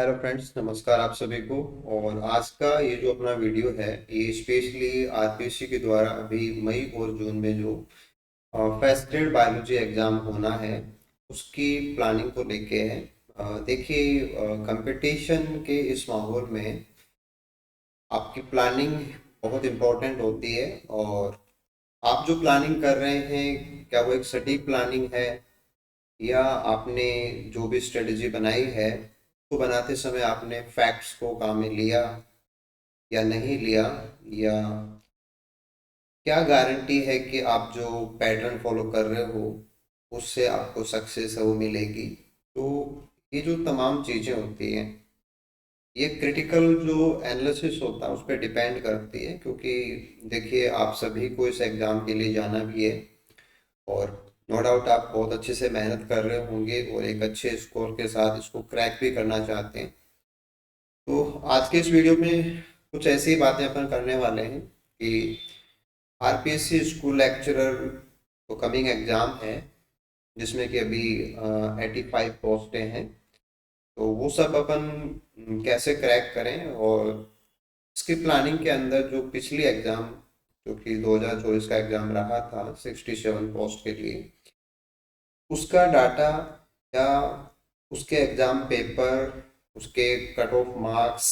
Hello friends, नमस्कार आप सभी को। और आज का ये जो अपना वीडियो है ये स्पेशली आरपीएससी के द्वारा अभी मई और जून में जो फर्स्ट ग्रेड बायोलॉजी एग्जाम होना है उसकी प्लानिंग को लेके है। देखिए, कंपटीशन के इस माहौल में आपकी प्लानिंग बहुत इम्पोर्टेंट होती है। और आप जो प्लानिंग कर रहे हैं क्या वो एक सटीक प्लानिंग है, या आपने जो भी स्ट्रेटजी बनाई है तो बनाते समय आपने फैक्ट्स को काम में लिया या नहीं लिया, या क्या गारंटी है कि आप जो पैटर्न फॉलो कर रहे हो उससे आपको सक्सेस वो मिलेगी। तो ये जो तमाम चीज़ें होती हैं ये क्रिटिकल जो एनालिसिस होता है उस पर डिपेंड करती है, क्योंकि देखिए आप सभी को इस एग्ज़ाम के लिए जाना भी है। और नो डाउट आप बहुत अच्छे से मेहनत कर रहे होंगे और एक अच्छे स्कोर के साथ इसको क्रैक भी करना चाहते हैं। तो आज के इस वीडियो में कुछ ऐसी बातें अपन करने वाले हैं कि आरपीएससी स्कूल लेक्चरर तो कमिंग एग्जाम है जिसमें कि अभी 85 पोस्टें हैं। तो वो सब अपन कैसे क्रैक करें, और इसकी प्लानिंग के अंदर जो पिछली एग्जाम जो कि 2024 का एग्जाम रहा था 67 पोस्ट के लिए, उसका डाटा या उसके एग्जाम पेपर, उसके कट ऑफ मार्क्स,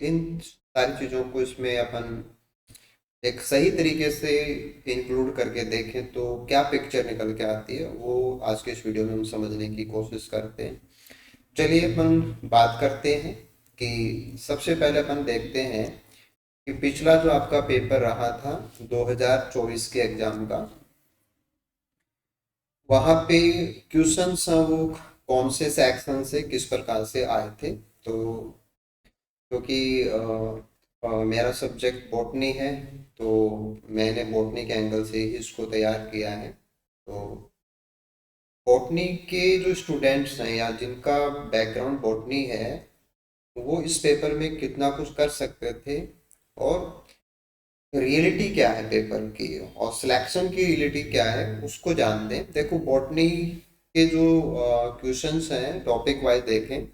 इन सारी चीज़ों को इसमें अपन एक सही तरीके से इंक्लूड करके देखें तो क्या पिक्चर निकल के आती है वो आज के इस वीडियो में हम समझने की कोशिश करते हैं। चलिए अपन बात करते हैं कि सबसे पहले अपन देखते हैं कि पिछला जो आपका पेपर रहा था 2024 के एग्जाम का, वहाँ पे क्वेश्चंस वो कौन से सेक्शन से किस प्रकार से आए थे। तो क्योंकि मेरा सब्जेक्ट बॉटनी है तो मैंने बॉटनी के एंगल से ही इसको तैयार किया है। तो बॉटनी के जो स्टूडेंट्स हैं या जिनका बैकग्राउंड बॉटनी है वो इस पेपर में कितना कुछ कर सकते थे, और रियलिटी क्या है पेपर की और सिलेक्शन की रियलिटी क्या है उसको जानते हैं। देखो बॉटनी के जो क्वेश्चंस हैं टॉपिक वाइज देखें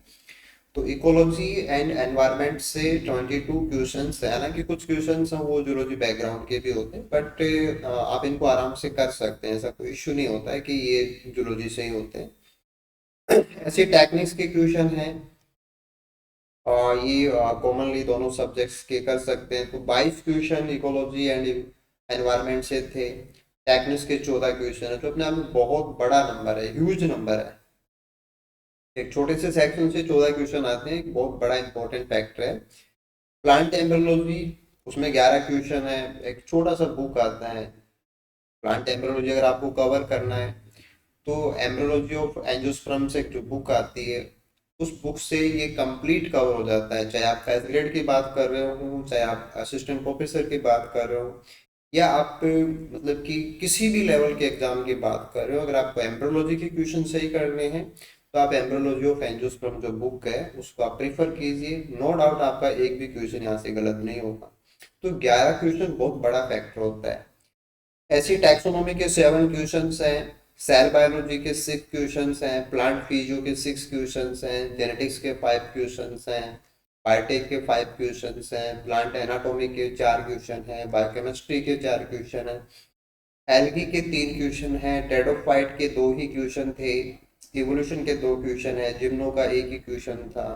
तो इकोलॉजी एंड एनवायरनमेंट से 22 क्वेश्चंस है। हालांकि कुछ क्वेश्चंस हैं वो जूलॉजी बैकग्राउंड के भी होते हैं, बट आप इनको आराम से कर सकते हैं, ऐसा कोई इश्यू नहीं होता है कि ये जूलॉजी से ही होते हैं। ऐसे टेक्निक्स के क्वेश्चन हैं और ये कॉमनली दोनों सब्जेक्ट्स के कर सकते हैं। तो 22 क्वेश्चन इकोलॉजी एंड एनवायरनमेंट से थे। टेक्निक्स के 14 क्वेश्चन है, जो अपने आप में बहुत बड़ा नंबर है, ह्यूज नंबर है। एक छोटे से सेक्शन से 14 क्वेश्चन आते हैं, एक बहुत बड़ा इंपॉर्टेंट फैक्टर है। प्लांट एम्ब्रियोलॉजी, उसमें 11 क्वेश्चन है। एक छोटा सा बुक आता है प्लांट एम्ब्रियोलॉजी, अगर आपको कवर करना है तो एम्ब्रियोलॉजी ऑफ एंजियोस्पर्म से एक जो बुक आती है उस बुक से ये कंप्लीट कवर हो जाता है। चाहे आप फर्स्ट ग्रेड की बात कर रहे हो, चाहे आप असिस्टेंट प्रोफेसर की बात कर रहे हो, या आप मतलब कि किसी भी लेवल के एग्जाम की बात कर रहे हो, अगर आपको एम्ब्रियोलॉजी के क्वेश्चन सही करने हैं तो आप एम्ब्रियोलॉजी ऑफ एंजियोस्पर्म जो बुक है उसको आप प्रीफर कीजिए। नो डाउट आपका एक भी क्वेश्चन यहाँ से गलत नहीं होगा। तो 11 क्वेश्चन बहुत बड़ा फैक्टर होता है। ऐसी टैक्सोनॉमी के 7 क्वेश्चंस हैं, सेल बायोलॉजी के 6 क्वेश्चंस हैं, प्लांट फिजियो के 6 क्वेश्चंस हैं, जेनेटिक्स के 5 क्वेश्चंस हैं, बायोटेक के 5 क्वेश्चंस हैं, प्लांट एनाटॉमी के 4 क्वेश्चन हैं, बायोकेमिस्ट्री के 4 क्वेश्चन हैं, एल्गी के 3 क्वेश्चन हैं, टेडोफाइट के 2 ही क्वेश्चन थे, इवोल्यूशन के 2 क्वेश्चन है, जिम्नो का एक ही क्वेश्चन था,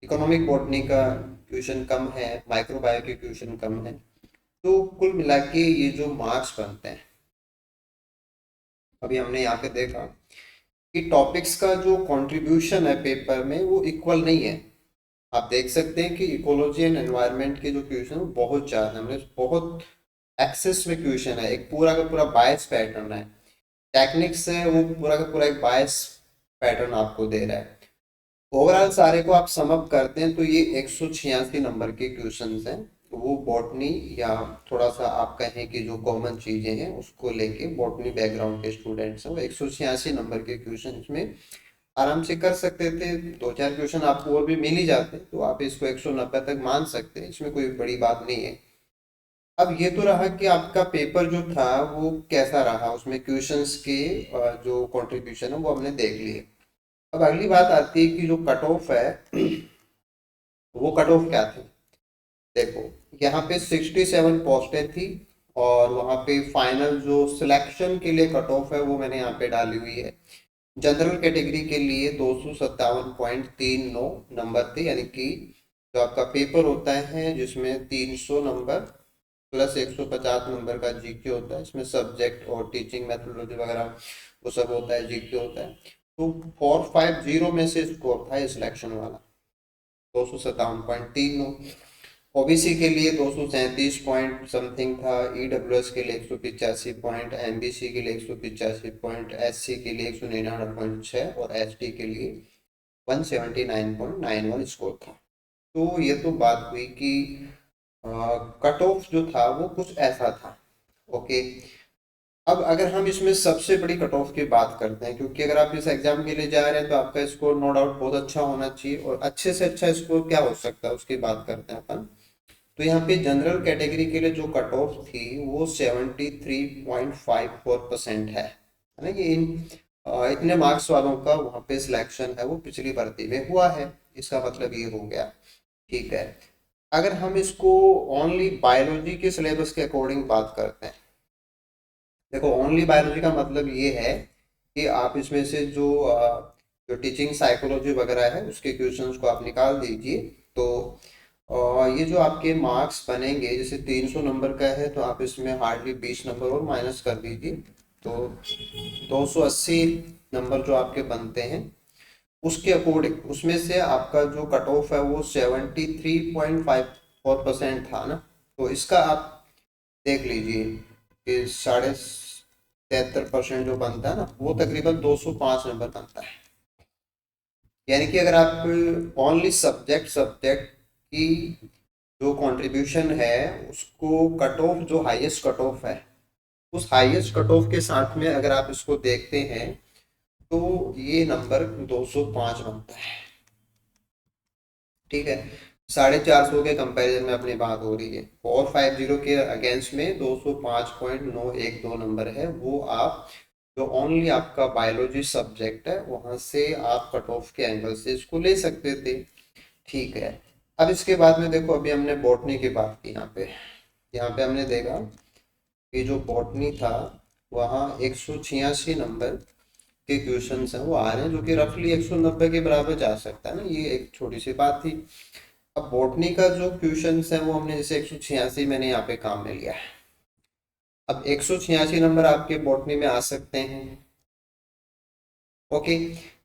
इकोनॉमिक बॉटनी का क्वेश्चन कम है, माइक्रोबायो के क्वेश्चन कम है। तो कुल मिला के ये जो मार्क्स बनते हैं, अभी हमने यहाँ पे देखा कि टॉपिक्स का जो कंट्रीब्यूशन है पेपर में वो इक्वल नहीं है। आप देख सकते हैं कि इकोलॉजी एंड एनवायरनमेंट के जो क्वेश्चन है बहुत ज़्यादा है, मतलब बहुत एक्सेस में क्वेश्चन है, एक पूरा का पूरा बायस पैटर्न है। टेक्निक्स है वो पूरा का पूरा एक बायस पैटर्न आपको दे रहा है। ओवरऑल सारे को आप सम अप करते हैं तो ये 186 नंबर के क्वेश्चंस हैं। तो वो बॉटनी या थोड़ा सा आप कहें कि जो कॉमन चीजें हैं उसको लेके बॉटनी बैकग्राउंड के स्टूडेंट्स हैं वो 186 नंबर के क्वेश्चन में आराम से कर सकते थे। दो चार क्वेश्चन आपको और भी मिल ही जाते तो आप इसको 190 तक मान सकते हैं, इसमें कोई बड़ी बात नहीं है। अब ये तो रहा कि आपका पेपर जो था वो कैसा रहा, उसमें क्वेश्चंस के जो कंट्रीब्यूशन है वो हमने देख लिए। अब अगली बात आती है कि जो कट ऑफ है वो कट ऑफ क्या थी, देखो यहाँ पे 67 पोस्टें थी, और वहाँ पे फाइनल जो सिलेक्शन के लिए कट ऑफ है वो मैंने यहाँ पे डाली हुई है। जनरल कैटेगरी के लिए 257.39 नंबर थे, यानी कि जो आपका पेपर होता है जिसमें 300 नंबर प्लस 150 नंबर का जीके होता है, इसमें सब्जेक्ट और टीचिंग मेथोडोलॉजी वगैरह वो सब होता है, जीके होता है। तो 450 में से स्कोर था ये सिलेक्शन वाला, 257.39। ओबीसी के लिए 237 पॉइंट समथिंग था, ईडब्ल्यूएस के लिए 185 पॉइंट, एमबीसी के लिए 185 पॉइंट, एससी के लिए 199.6 और एसटी के लिए 179.91 स्कोर था। तो ये तो बात हुई कि कट ऑफ जो था वो कुछ ऐसा था। ओके, अब अगर हम इसमें सबसे बड़ी कट ऑफ की बात करते हैं, क्योंकि अगर आप इस एग्जाम के लिए जा रहे हैं तो आपका स्कोर नो डाउट बहुत अच्छा होना चाहिए, और अच्छे से अच्छा स्कोर क्या हो सकता है उसकी बात करते हैं अपन। तो यहाँ पे जनरल कैटेगरी के लिए जो कट ऑफ थी वो 73.54% है ना। कि इतने मार्क्स वालों का वहाँ पे सिलेक्शन है वो पिछली भर्ती में हुआ है, इसका मतलब ये हो गया। ठीक है, अगर हम इसको ओनली बायोलॉजी के सिलेबस के अकॉर्डिंग बात करते हैं, देखो ओनली बायोलॉजी का मतलब ये है कि आप इसमें से जो टीचिंग साइकोलॉजी वगैरह है उसके क्वेश्चंस को आप निकाल दीजिए। तो ये जो आपके मार्क्स बनेंगे, जैसे 300 नंबर का है तो आप इसमें हार्डली 20 नंबर और माइनस कर दीजिए, तो 280 नंबर जो आपके बनते हैं उसके अकॉर्डिंग उसमें से आपका जो कट ऑफ है वो 73.54% था ना। तो इसका आप देख लीजिए कि 73.5% जो बनता है ना वो तकरीबन 205 नंबर बनता है। यानी कि अगर आप ओनली सब्जेक्ट सब्जेक्ट की जो कंट्रीब्यूशन है उसको कट ऑफ, जो हाईएस्ट कट ऑफ है उस हाईएस्ट कट ऑफ के साथ में अगर आप इसको देखते हैं तो ये नंबर 205 बनता है। ठीक है, 450 के कंपैरिजन में अपनी बात हो रही है, 450 के अगेंस्ट में 205.912 नंबर है, वो आप जो ओनली आपका बायोलॉजी सब्जेक्ट है वहां से आप कट ऑफ के एंगल से इसको ले सकते थे। ठीक है, अब इसके बाद में देखो अभी हमने बॉटनी की बात की, यहाँ पे हमने देखा कि जो बॉटनी था वहाँ 186 नंबर के क्वेश्चन हैं वो आ रहे हैं, जो कि रफली 190 के बराबर जा सकता है ना, ये एक छोटी सी बात थी। अब बॉटनी का जो क्वेश्चन है वो हमने जैसे 186 मैंने यहाँ पे काम में लिया है। अब 186 नंबर आपके बॉटनी में आ सकते हैं। ओके,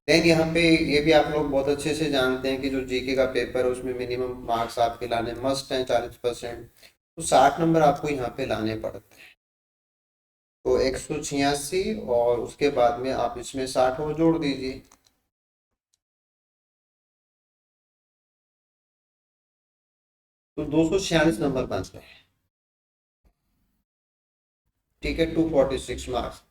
देन यहाँ पे ये भी आप लोग बहुत अच्छे से जानते हैं कि जो जीके का पेपर है उसमें मिनिमम मार्क्स आपके लाने मस्ट हैं 40%, तो 60 नंबर आपको यहाँ पे लाने पड़ते हैं। तो 186 और उसके बाद में आप इसमें 60 और जोड़ दीजिए, तो 246 नंबर बनते हैं। ठीक है, 246 मार्क्स।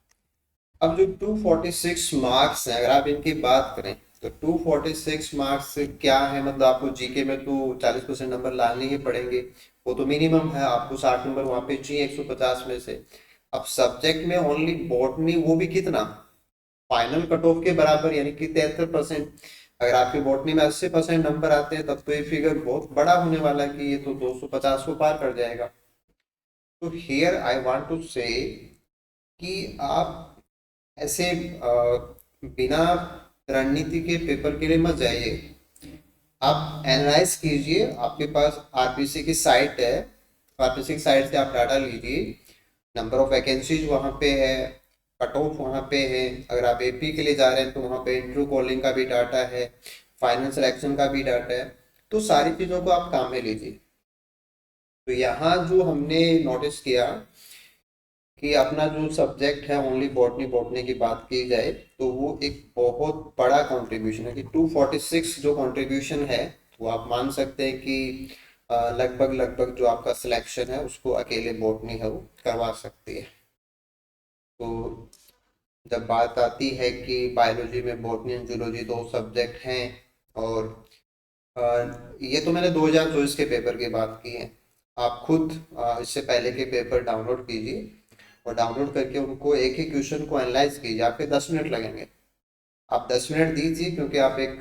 अब जो 246 मार्क्स हैं अगर आप इनकी बात करें तो 246 मार्क्स क्या है, मतलब आपको जीके में तो 40% नंबर लाने ही पड़ेंगे, वो तो मिनिमम है, आपको 60 नंबर वहाँ पे चाहिए 150 में से। अब सब्जेक्ट में ओनली बॉटनी, वो भी कितना, फाइनल कट ऑफ के बराबर, यानी कि 73%। अगर आपकी बॉटनी में 80% नंबर आते हैं तब तो ये फिगर बहुत बड़ा होने वाला है कि ये तो 250 को पार कर जाएगा। तो हियर आई वांट टू से कि आप ऐसे बिना रणनीति के पेपर के लिए मत जाइए, आप एनालाइज कीजिए। आपके पास आरपीसी की साइट है, आरपीसी की साइट से आप डाटा लीजिए, नंबर ऑफ वैकेंसीज वहाँ पे है, कट ऑफ वहाँ पे है, अगर आप एपी के लिए जा रहे हैं तो वहाँ पे इंटरव्यू कॉलिंग का भी डाटा है, फाइनल सिलेक्शन का भी डाटा है, तो सारी चीज़ों को आप काम में लीजिए। तो यहाँ जो हमने नोटिस किया कि अपना जो सब्जेक्ट है ओनली बॉटनी, बॉटनी की बात की जाए तो वो एक बहुत बड़ा कंट्रीब्यूशन है कि 246 जो कंट्रीब्यूशन है वो आप मान सकते हैं कि लगभग लगभग जो आपका सिलेक्शन है उसको अकेले बॉटनी है वो करवा सकती है। तो जब बात आती है कि बायोलॉजी में बॉटनी एंड जूलॉजी दो सब्जेक्ट हैं, और अ, ये तो मैंने 2024 के पेपर की बात की है, आप खुद इससे पहले के पेपर डाउनलोड कीजिए और डाउनलोड करके उनको एक ही क्वेश्चन को एनालाइज कीजिए, आपके 10 मिनट लगेंगे। आप 10 मिनट दीजिए, क्योंकि आप एक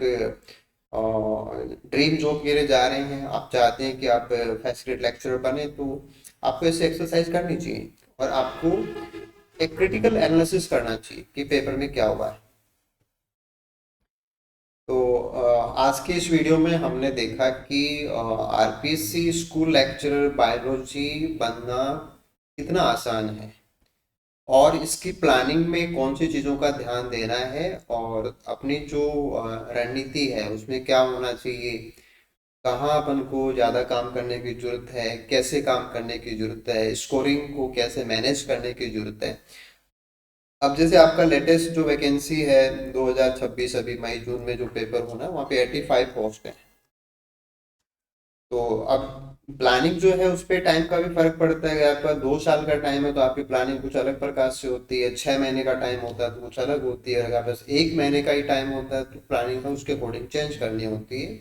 ड्रीम जॉब के लिए जा रहे हैं, आप चाहते हैं कि आप फैसिलिटी लेक्चरर बने, तो आपको ऐसे एक्सरसाइज करनी चाहिए और आपको एक क्रिटिकल एनालिसिस करना चाहिए कि पेपर में क्या हुआ है। तो आज के इस वीडियो में हमने देखा कि आरपीएससी स्कूल लेक्चरर बायोलॉजी बनना कितना आसान है और इसकी प्लानिंग में कौन सी चीज़ों का ध्यान देना है और अपनी जो रणनीति है उसमें क्या होना चाहिए, कहाँ अपन को ज़्यादा काम करने की ज़रूरत है, कैसे काम करने की ज़रूरत है, स्कोरिंग को कैसे मैनेज करने की ज़रूरत है। अब जैसे आपका लेटेस्ट जो वैकेंसी है 2026 अभी मई जून में जो पेपर होना है वहाँ पे 85 पोस्ट है। तो अब प्लानिंग जो है उस पर टाइम का भी फर्क पड़ता है। अगर आपका 2 साल का टाइम है तो आपकी प्लानिंग कुछ अलग प्रकार से होती है, 6 महीने का टाइम होता है तो कुछ अलग होती है, अगर आपके पास 1 महीने का ही टाइम होता है तो प्लानिंग का उसके अकॉर्डिंग चेंज करनी होती है।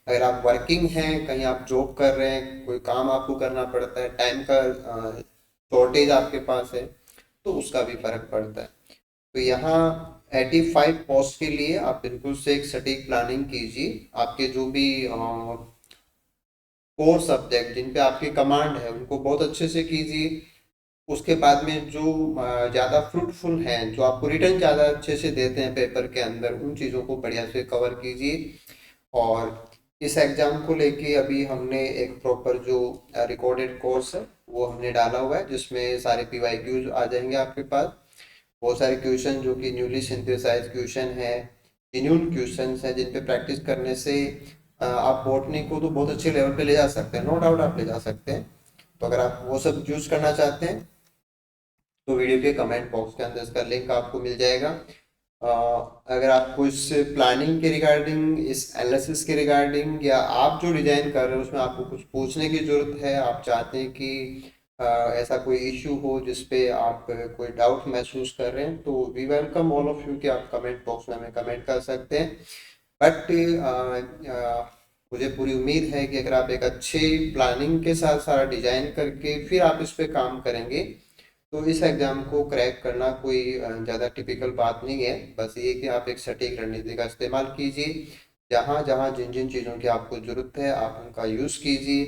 अगर आप वर्किंग हैं, कहीं आप जॉब कर रहे हैं, कोई काम आपको करना पड़ता है, टाइम का शॉर्टेज आपके पास है, तो उसका भी फर्क पड़ता है। तो यहाँ 85 पोस्ट के लिए आप बिल्कुल से एक सटीक प्लानिंग कीजिए। आपके जो भी कोर सब्जेक्ट जिन पे आपकी कमांड है उनको बहुत अच्छे से कीजिए। उसके बाद में जो ज़्यादा फ्रूटफुल हैं, जो आपको रिटर्न ज़्यादा अच्छे से देते हैं पेपर के अंदर, उन चीज़ों को बढ़िया से कवर कीजिए। और इस एग्ज़ाम को लेके अभी हमने एक प्रॉपर जो रिकॉर्डेड कोर्स है वो हमने डाला हुआ है, जिसमें सारे पीवाईक्यूज आ जाएंगे आपके पास। बहुत सारे क्वेश्चन जो कि न्यूली सिंथेसाइज क्वेश्चन है, जेन्युइन क्वेश्चन है, जिन पे प्रैक्टिस करने से आप बॉटनी को तो बहुत अच्छे लेवल पे ले जा सकते हैं, नो डाउट आप ले जा सकते हैं। तो अगर आप वो सब यूज करना चाहते हैं तो वीडियो के कमेंट बॉक्स के अंदर इसका लिंक आपको मिल जाएगा। अ, अगर आपको इस प्लानिंग के रिगार्डिंग, इस एनालिसिस के रिगार्डिंग, या आप जो डिजाइन कर रहे हो उसमें आपको कुछ पूछने की जरूरत है, आप चाहते हैं कि ऐसा कोई इश्यू हो जिस पे आप कोई डाउट महसूस कर रहे हैं, तो we welcome all of you कि आप कमेंट बॉक्स में हमें कमेंट कर सकते हैं। बट मुझे पूरी उम्मीद है कि अगर आप एक अच्छे प्लानिंग के साथ सारा डिजाइन करके फिर आप इस पे काम करेंगे तो इस एग्जाम को क्रैक करना कोई ज़्यादा टिपिकल बात नहीं है। बस ये कि आप एक सटीक रणनीति का इस्तेमाल कीजिए, जहाँ जहाँ जिन जिन चीज़ों की आपको ज़रूरत है आप उनका यूज़ कीजिए।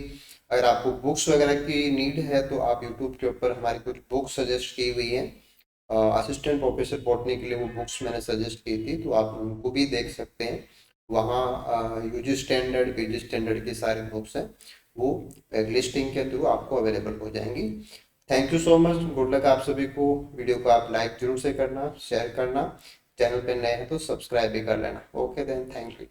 अगर आपको बुक्स वगैरह की नीड है तो आप यूट्यूब के ऊपर हमारी कुछ बुक्स सजेस्ट की हुई हैं, असिस्टेंट प्रोफेसर बॉटनी के लिए वो बुक्स मैंने सजेस्ट की थी, तो आप उनको भी देख सकते हैं। वहाँ यूजी स्टैंडर्ड, पीजी स्टैंडर्ड की सारी बुक्स हैं, वो एक लिस्टिंग के थ्रू आपको अवेलेबल हो जाएंगी। Thank you so much, good luck आप सभी को। वीडियो को आप लाइक जरूर से करना, शेयर करना, चैनल पे नए हैं तो सब्सक्राइब भी कर लेना। Okay then, thank you.